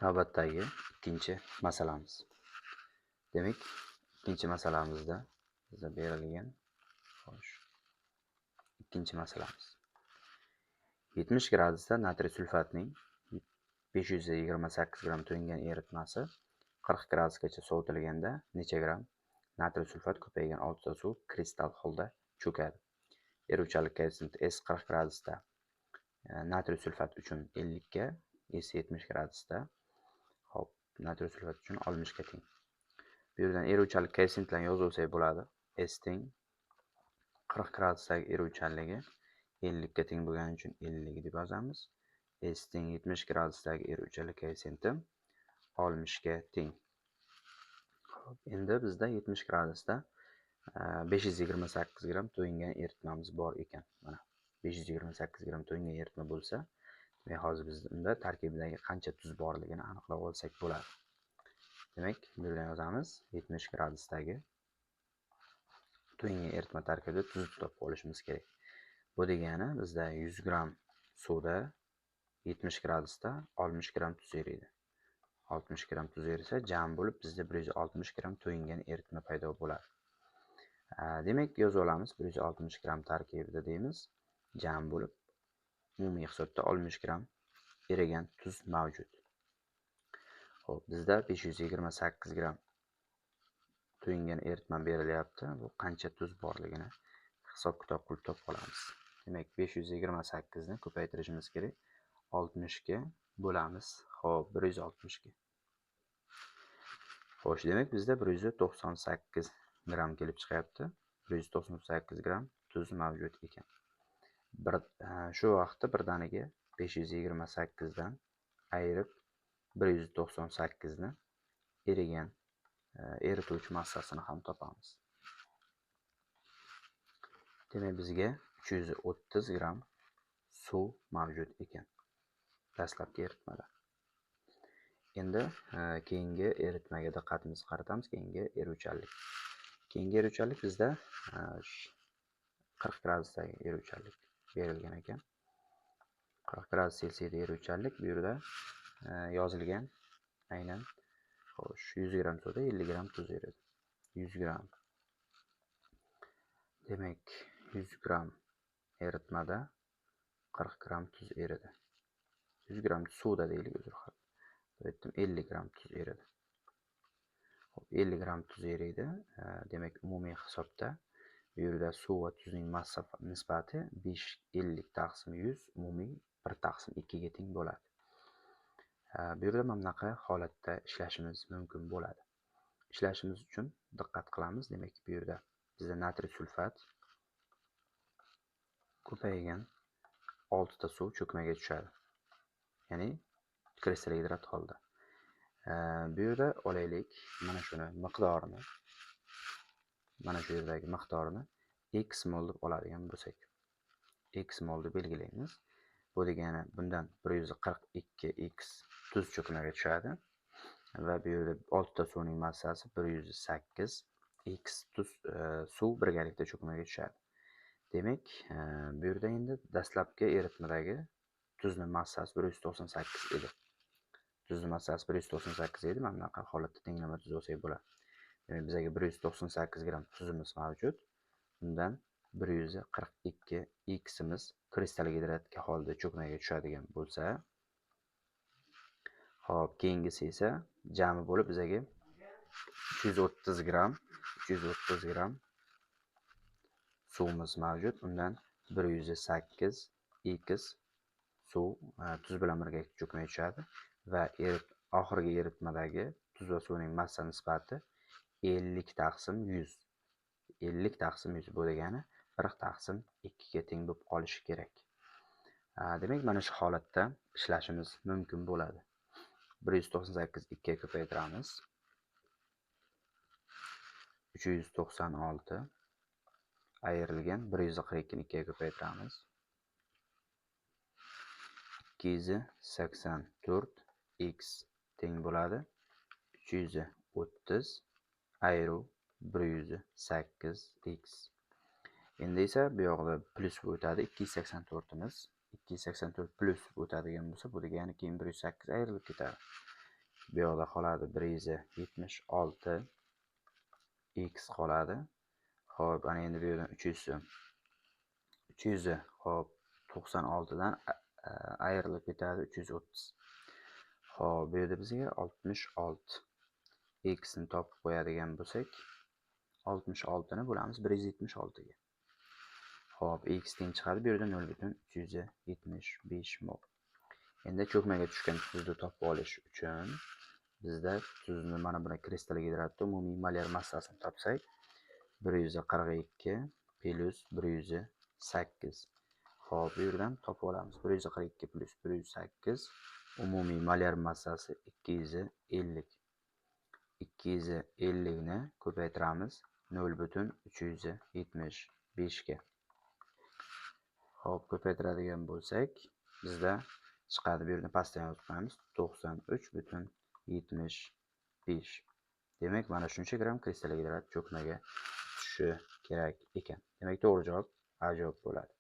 Navbatdagi ikkinchi masalamiz. Demak, ikkinchi masalamizda bizga berilgan ikkinchi masalamiz. 70 gradusda natriy sulfatning 528 gram to'yingan eritmasi 40 gradusgacha sovitilganda necha gram natriy sulfat ko'paygan oltita suv kristal holda cho'kadi. Eruvchanlik koeffitsiyenti S 40 gradusda natriy sulfat uchun 50 ga, S 70 gradusda natriy sulfat uchun 60 ga teng. Bu yerdan eruvchanlik koeffitsiyentlarini yozib olsak bo'ladi. S teng 40 gradusdagi eruvchanligi 50 ga teng bo'lgani uchun 50 deb yozamiz. S teng 70 gradusdagi eruvchanlik koeffitsiyenti 60 ga teng. Endi bizda 70 gradusda 528 gram to'yingan eritmamiz bor ekan. Mana 528 gram to'yingan eritma bo'lsa, demak hozir biz unda tarkibidagi qancha tuz borligini aniqlab olsak bo'ladi. Demak, bu yerdan yozamiz 70 gradusdagi to'yingan eritma tarkibida tuz topib olishimiz kerak. Bu degani bizda 100 gram suvda 70 gradusda 60 gram tuz eriydi. 60 gram tuz erisa, jam bo'lib bizda 160 gram to'yingan eritma paydo bo'ladi. Demak, yozib olamiz 160 gram tarkibida deymiz, jam bo'lib umumiy hisobda 60 gram erigan tuz mavjud. Xo'p, bizda 528 gram to'yingan eritma berilyapti. Bu qancha tuz borligini hisob-kitob qilib topib olamiz. Demak, 528 ni ko'paytirishimiz kerak. 60 ga bo'lamiz. Xo'p, 160 ga. Xo'sh, demak bizda 198 gram kelib chiqyapti. 198 gram tuz mavjud ekan. Shu vaqtda birdaniga 528 dan ayirib 198 ni erigan erituvchi massasini ham topamiz. Demak, bizga 330 gram suv mavjud ekan dastlabki eritmada. Endi keyingi eritmaga diqqatimizni qaratamiz. Keyingi eruvchanlik. Keyingi eruvchanlik bizda 40 gradusdagi eruvchanlik berilgan ekan. 40 gradus Selsiyda eruvchanlik bu yerda yozilgan. Aynan xo'sh, 100 gram suvda 50 gram tuz eridi. 100 gram. Demak, 100 gram eritmada 40 gram tuz eridi. 100 gram suvda deylik, uzr. Aytdim, 50 gram tuz eridi. Xo'p, 50 gram tuz eriydi. Demak, umumiy hisobda bu yerda suv va tuzning massa nisbati 50 taqsim 100 umumiy 1 taqsim 2 ga teng bo'ladi. Bu yerda mana bunaqa holatda ishlashimiz mumkin bo'ladi. Ishlashimiz uchun diqqat qilamiz. Demak, bu yerda bizda natriy sulfat ko'paygan 6 ta suv cho'kmaga tushadi. Ya'ni kristal gidrat holda. Bu yerda olaylik, mana shuni miqdorini, mana shu yerdagi miqdorini x mol deb oladigan bo'lsak, x mol deb belgilaymiz. Bu degani bundan 142x tuz cho'kmaga tushadi va bu yerda 6 ta suvning massasi 108x tuz suv birgalikda cho'kmaga tushadi. Demak, bu yerda endi dastlabki eritmadagi tuzning massasi 198 edi. Tuzning massasi 198 edi. Mana bunaqa holatda tenglama tuz olsak bo'ladi. Demak, bizga 198 gram tuzimiz mavjud. Undan 142 x imiz kristal gidratga holda cho'kmaga tushadigan bo'lsa, hop, keyingisi esa jami bo'lib bizga 330 gram suvimiz mavjud. Undan 108 x suv tuz bilan birga cho'kmaga tushadi va oxirgi eritmadagi tuz va suvning massa nisbati 50 taqsim 100. 50 taqsim 100 bu degani 1 taqsim 2 ga teng bo'lib qolishi kerak. Demak, mana shu holatda ishlashimiz mumkin bo'ladi. 198 2 ga ko'paytiramiz. 396 ayrilgan 142 ni 2 ga ko'paytiramiz. 284x teng bo'ladi 330 ayru 108x. Endi esa bu yoqda plus o'tadi. 284 imiz 284 plus o'tadigan bo'lsa, bu degani keyin 108 ayrilib ketadi. Bu yoqda qoladi 176 x qoladi. Xo'p, ana endi bu yerdan 300 hop 96 dan ayrilib ketadi 330. Xo'p, bu yerda bizga 66 x ni topib qo'yadigan bo'lsak, 66 ni bo'lamiz 176 ga. Xo'p, x teng chiqadi bu yerda 0,375 mol. Endi cho'kmaga tushgan tuzni topib olish uchun bizda tuzni mana buni kristal gidratda umumiy molar massasini topsak, 142 plus 108. Xo'p, bu yerdan topib olamiz. 142 plus 108 umumiy molar massasi 250. 250 ni ko'paytiramiz 0,375 ga. Xo'p, ko'paytiradigan bo'lsak, bizda chiqadi. Bu yerni pastdan yozib qo'yamiz. 93,75. Demak, mana shuncha gramm kristal gidrat cho'kmaga tushishi kerak ekan. Demak, to'g'ri javob A javob bo'ladi.